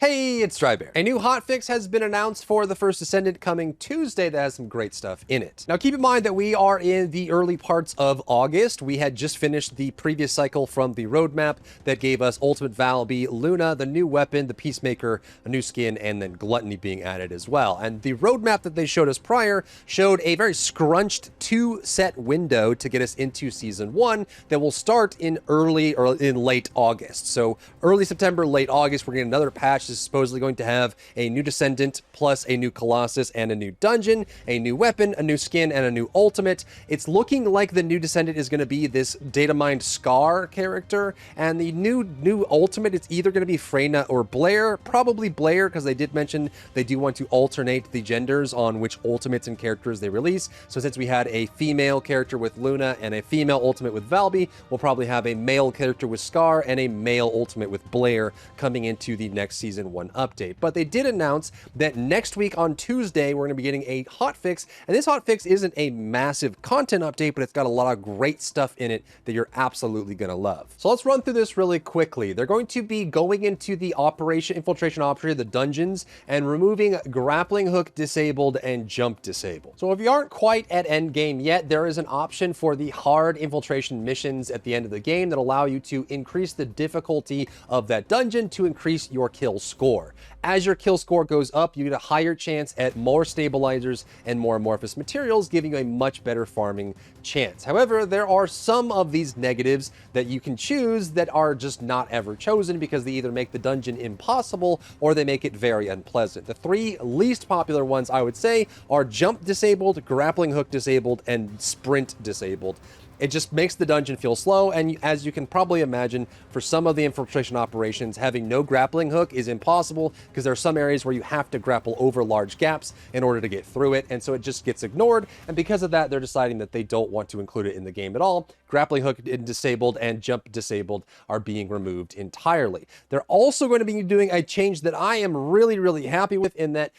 Hey, it's Drybear. A new hotfix has been announced for the First Descendant coming Tuesday that has some great stuff in it. Now keep in mind that we are in the early parts of August. We had just finished the previous cycle from the roadmap that gave us Ultimate Valby, Luna, the new weapon, the Peacemaker, a new skin, and then Gluttony being added as well. And the roadmap that they showed us prior showed a very scrunched two-set window to get us into Season 1 that will start in late August. So early September, late August, we're getting another patch. This is supposedly going to have a new Descendant plus a new Colossus and a new dungeon, a new weapon, a new skin, and a new ultimate. It's looking like the new Descendant is going to be this data mined Scar character, and the new ultimate, it's either going to be Freyna or Blair. Probably Blair, because they did mention they do want to alternate the genders on which ultimates and characters they release. So since we had a female character with Luna and a female ultimate with Valby, we'll probably have a male character with Scar and a male ultimate with Blair coming into the next Season 1 update. But they did announce that next week on Tuesday, we're going to be getting a hotfix, and this hotfix isn't a massive content update, but it's got a lot of great stuff in it that you're absolutely going to love. So let's run through this really quickly. They're going to be going into the infiltration operation, the dungeons, and removing grappling hook disabled and jump disabled. So if you aren't quite at end game yet, there is an option for the hard infiltration missions at the end of the game that allow you to increase the difficulty of that dungeon to increase your kill score. As your kill score goes up, you get a higher chance at more stabilizers and more amorphous materials, giving you a much better farming chance. However, there are some of these negatives that you can choose that are just not ever chosen because they either make the dungeon impossible or they make it very unpleasant. The three least popular ones, I would say, are jump disabled, grappling hook disabled, and sprint disabled. It just makes the dungeon feel slow, and as you can probably imagine, for some of the infiltration operations, having no grappling hook is impossible because there are some areas where you have to grapple over large gaps in order to get through it, and so it just gets ignored, and because of that, they're deciding that they don't want to include it in the game at all. Grappling hook disabled and jump disabled are being removed entirely. They're also going to be doing a change that I am really happy with, in that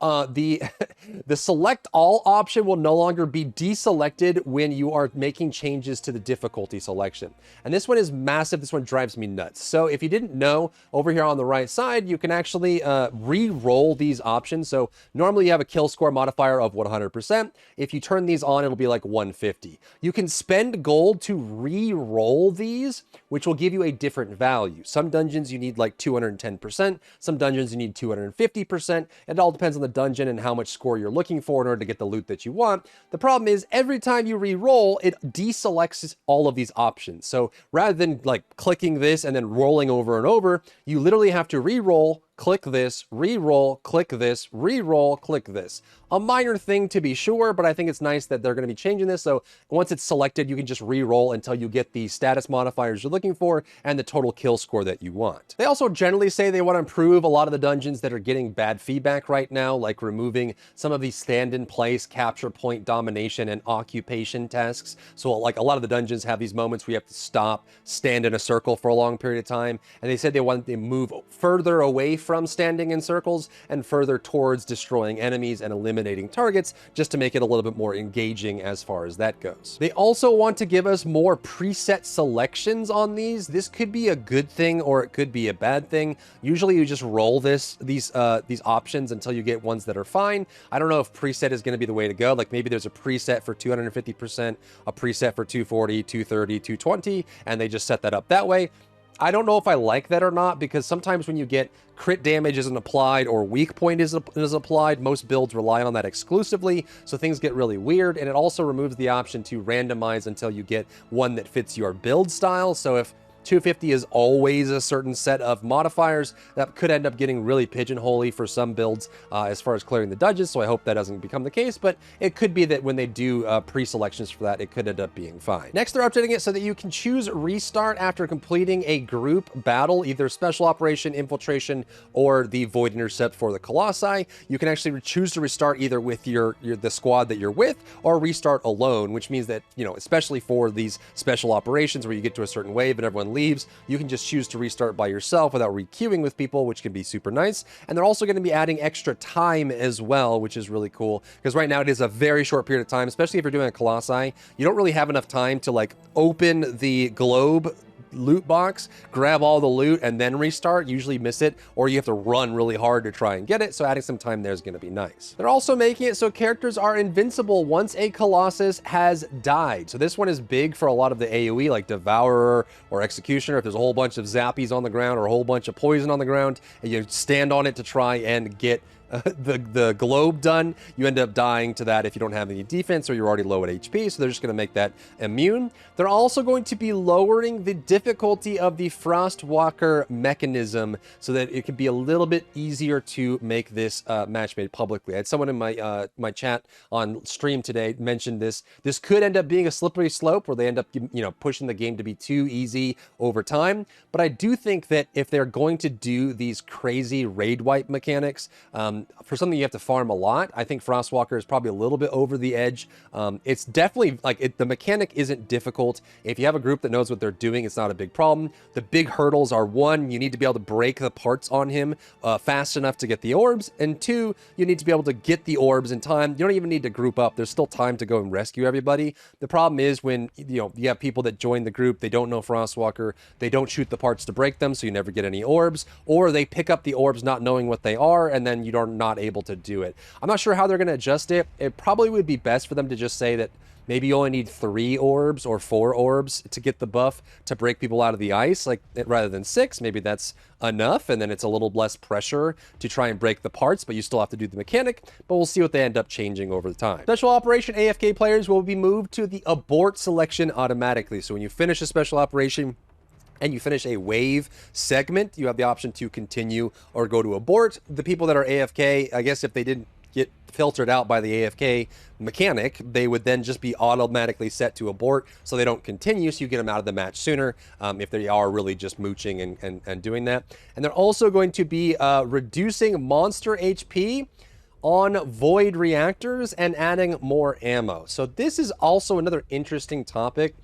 the select all option will no longer be deselected when you are making changes to the difficulty selection. And this one is massive. This one drives me nuts. So if you didn't know, over here on the right side, you can actually re-roll these options. So normally you have a kill score modifier of 100%. If you turn these on, it'll be like 150. You can spend gold to re-roll these, which will give you a different value. Some dungeons you need like 210%. Some dungeons you need 250%. It all depends on the dungeon and how much score you're looking for in order to get the loot that you want. The problem is every time you re-roll, it deselects all of these options. So rather than like clicking this and then rolling over and over, you literally have to re-roll, click this, re-roll, click this, re-roll, click this. A minor thing to be sure, but I think it's nice that they're going to be changing this. So once it's selected, you can just re-roll until you get the status modifiers you're looking for and the total kill score that you want. They also generally say they want to improve a lot of the dungeons that are getting bad feedback right now, like removing some of these stand-in-place, capture point domination, and occupation tasks. So like a lot of the dungeons have these moments where you have to stop, stand in a circle for a long period of time. And they said they want to move further away from standing in circles and further towards destroying enemies and eliminating targets, just to make it a little bit more engaging as far as that goes. They also want to give us more preset selections on these. This could be a good thing or it could be a bad thing. Usually you just roll these options until you get ones that are fine. I don't know if preset is going to be the way to go. Like maybe there's a preset for 250%, a preset for 240, 230, 220, and they just set that up that way. I don't know if I like that or not, because sometimes when you get crit damage isn't applied or weak point is applied, most builds rely on that exclusively, so things get really weird, and it also removes the option to randomize until you get one that fits your build style. So if 250 is always a certain set of modifiers, that could end up getting really pigeonhole-y for some builds as far as clearing the dungeons, so I hope that doesn't become the case, but it could be that when they do pre-selections for that, it could end up being fine. Next, they're updating it so that you can choose restart after completing a group battle, either Special Operation, Infiltration, or the Void Intercept for the Colossi. You can actually choose to restart either with the squad that you're with, or restart alone, which means that, you know, especially for these special operations where you get to a certain wave and everyone leaves, you can just choose to restart by yourself without re-queuing with people, which can be super nice. And they're also going to be adding extra time as well, which is really cool, because right now it is a very short period of time, especially if you're doing a Colossi. You don't really have enough time to like open the globe loot box, grab all the loot, and then restart. Usually miss it, or you have to run really hard to try and get it, so adding some time there is going to be nice. They're also making it so characters are invincible once a Colossus has died. So this one is big for a lot of the AoE, like Devourer or Executioner. If there's a whole bunch of Zappies on the ground or a whole bunch of poison on the ground, and you stand on it to try and get the globe done, you end up dying to that if you don't have any defense or you're already low at HP, so they're just going to make that immune. They're also going to be lowering the difficulty of the Frostwalker mechanism so that it can be a little bit easier to make this match made publicly. I had someone in my my chat on stream today mention this. This could end up being a slippery slope where they end up, you know, pushing the game to be too easy over time, but I do think that if they're going to do these crazy raid wipe mechanics, for something you have to farm a lot, I think Frostwalker is probably a little bit over the edge. It's definitely, like, the mechanic isn't difficult. If you have a group that knows what they're doing, it's not a big problem. The big hurdles are, one, you need to be able to break the parts on him fast enough to get the orbs, and two, you need to be able to get the orbs in time. You don't even need to group up. There's still time to go and rescue everybody. The problem is when, you know, you have people that join the group, they don't know Frostwalker, they don't shoot the parts to break them, so you never get any orbs, or they pick up the orbs not knowing what they are, and then you don't not able to do it. I'm not sure how they're going to adjust it. It probably would be best for them to just say that maybe you only need 3 orbs or 4 orbs to get the buff to break people out of the ice, like rather than 6. Maybe that's enough, and then it's a little less pressure to try and break the parts, but you still have to do the mechanic. But we'll see what they end up changing over the time. Special operation AFK players will be moved to the abort selection automatically. So when you finish a special operation and you finish a wave segment, you have the option to continue or go to abort. The people that are AFK, I guess if they didn't get filtered out by the AFK mechanic, they would then just be automatically set to abort, so they don't continue, so you get them out of the match sooner if they are really just mooching and doing that. And they're also going to be reducing monster HP on void reactors and adding more ammo. So this is also another interesting topic.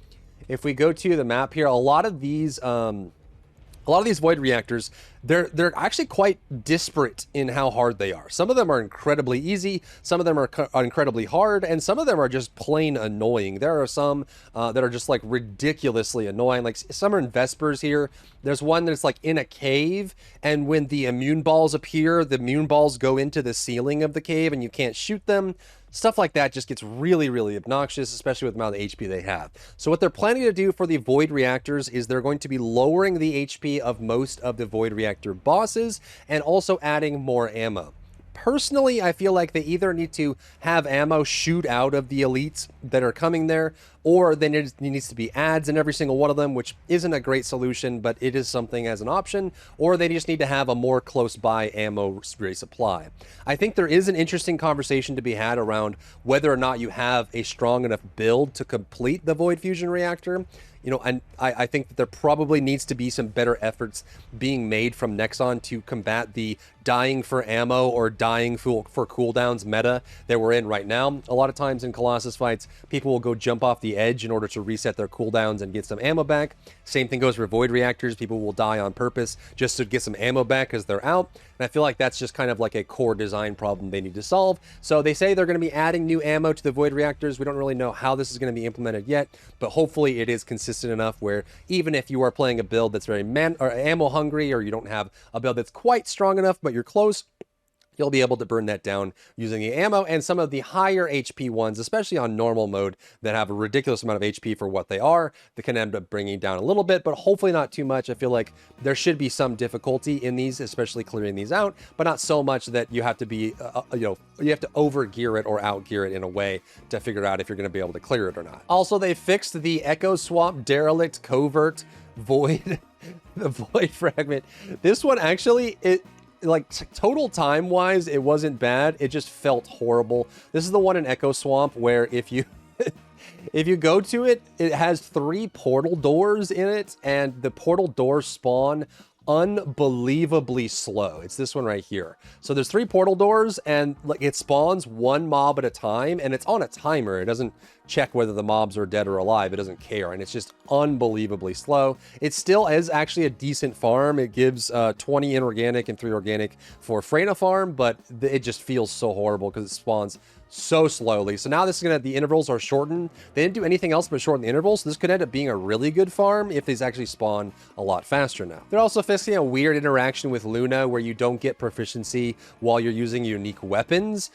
If we go to the map here, a lot of these void reactors, they're actually quite disparate in how hard they are. Some of them are incredibly easy, some of them are incredibly hard, and some of them are just plain annoying. There are some that are just like ridiculously annoying. Like some are in Vespers here. There's one that's like in a cave, and when the immune balls appear, the immune balls go into the ceiling of the cave and you can't shoot them. Stuff like that just gets really, really obnoxious, especially with the amount of HP they have. So what they're planning to do for the Void Reactors is they're going to be lowering the HP of most of the Void Reactor bosses and also adding more ammo. Personally, I feel like they either need to have ammo shoot out of the elites that are coming there, or there needs to be ads in every single one of them, which isn't a great solution, but it is something as an option, or they just need to have a more close-by ammo resupply. I think there is an interesting conversation to be had around whether or not you have a strong enough build to complete the Void Fusion Reactor. You know, and I think that there probably needs to be some better efforts being made from Nexon to combat the dying for ammo or dying for cooldowns meta that we're in right now. A lot of times in Colossus fights, people will go jump off the edge in order to reset their cooldowns and get some ammo back. Same thing goes for Void Reactors. People will die on purpose just to get some ammo back because they're out. And I feel like that's just kind of like a core design problem they need to solve. So they say they're going to be adding new ammo to the Void Reactors. We don't really know how this is going to be implemented yet, but hopefully it is consistent enough where even if you are playing a build that's very ammo hungry, or you don't have a build that's quite strong enough, but you're close, you'll be able to burn that down using the ammo. And some of the higher HP ones, especially on normal mode, that have a ridiculous amount of HP for what they are, that can end up bringing down a little bit, but hopefully not too much. I feel like there should be some difficulty in these, especially clearing these out, but not so much that you have to be, you know, you have to over gear it or out gear it in a way to figure out if you're going to be able to clear it or not. Also, they fixed the Echo Swamp Derelict Covert Void, the Void Fragment. This one actually, like total time wise, it wasn't bad. It just felt horrible. This is the one in Echo Swamp where if you if you go to it, it has 3 portal doors in it, and the portal doors spawn unbelievably slow. It's this one right here. So there's 3 portal doors, and like it spawns 1 mob at a time, and it's on a timer. It doesn't check whether the mobs are dead or alive. It doesn't care, and it's just unbelievably slow. It still is actually a decent farm. It gives 20 inorganic and 3 organic for Freyna farm, but it just feels so horrible because it spawns so slowly. So now this is gonna, the intervals are shortened. They didn't do anything else but shorten the intervals. So this could end up being a really good farm if these actually spawn a lot faster now. They're also fixing a weird interaction with Luna where you don't get proficiency while you're using unique weapons,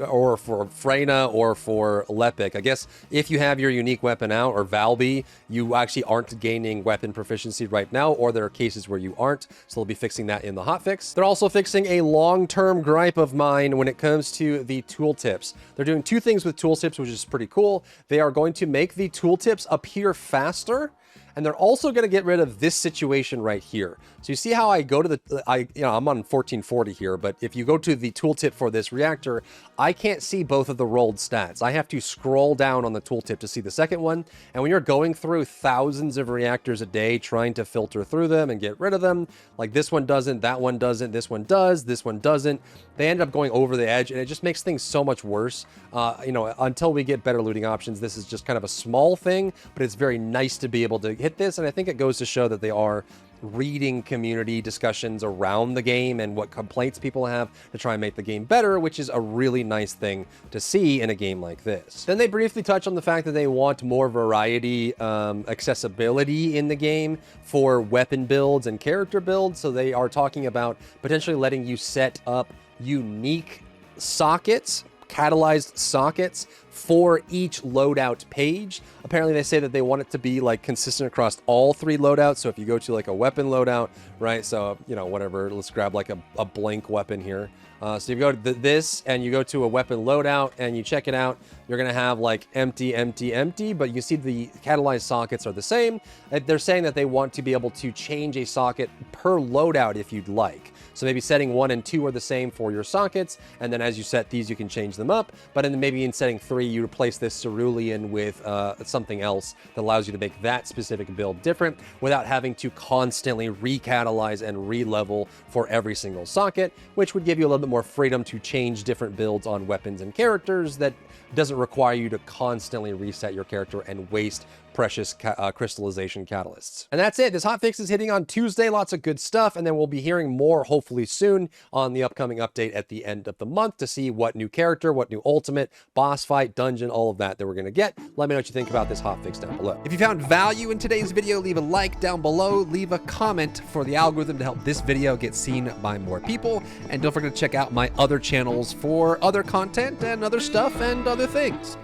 or for Freyna or for Lepic. I guess if you have your unique weapon out, or Valby, you actually aren't gaining weapon proficiency right now, or there are cases where you aren't, so they'll be fixing that in the hotfix. They're also fixing a long-term gripe of mine when it comes to the tooltips. They're doing two things with tooltips, which is pretty cool. They are going to make the tooltips appear faster, and they're also going to get rid of this situation right here. So you see how I go to the, I'm on 1440 here, but if you go to the tooltip for this reactor, I can't see both of the rolled stats. I have to scroll down on the tooltip to see the second one. And when you're going through thousands of reactors a day, trying to filter through them and get rid of them, like this one doesn't, that one doesn't, this one does, this one doesn't, they end up going over the edge, and it just makes things so much worse. Until we get better looting options, this is just kind of a small thing, but it's very nice to be able to hit this. And I think it goes to show that they are reading community discussions around the game and what complaints people have to try and make the game better, which is a really nice thing to see in a game like this. Then they briefly touch on the fact that they want more variety, accessibility in the game for weapon builds and character builds. So they are talking about potentially letting you set up unique sockets, catalyzed sockets for each loadout page. Apparently they say that they want it to be like consistent across all three loadouts. So if you go to like a weapon loadout, right? So, whatever, let's grab like a blank weapon here. So you go to this and you go to a weapon loadout and you check it out. You're going to have like empty, empty, empty, but you see the catalyzed sockets are the same. They're saying that they want to be able to change a socket per loadout if you'd like. So maybe setting 1 and 2 are the same for your sockets, and then as you set these, you can change them up. But then maybe in setting 3, you replace this cerulean with something else that allows you to make that specific build different without having to constantly recatalyze and re-level for every single socket, which would give you a little bit more freedom to change different builds on weapons and characters that doesn't require you to constantly reset your character and waste precious crystallization catalysts. And that's it. This hotfix is hitting on Tuesday. Lots of good stuff. And then we'll be hearing more hopefully soon on the upcoming update at the end of the month to see what new character, what new ultimate, boss fight, dungeon, all of that we're going to get. Let me know what you think about this hotfix down below. If you found value in today's video, leave a like down below, leave a comment for the algorithm to help this video get seen by more people. And don't forget to check out my other channels for other content and other stuff and other things.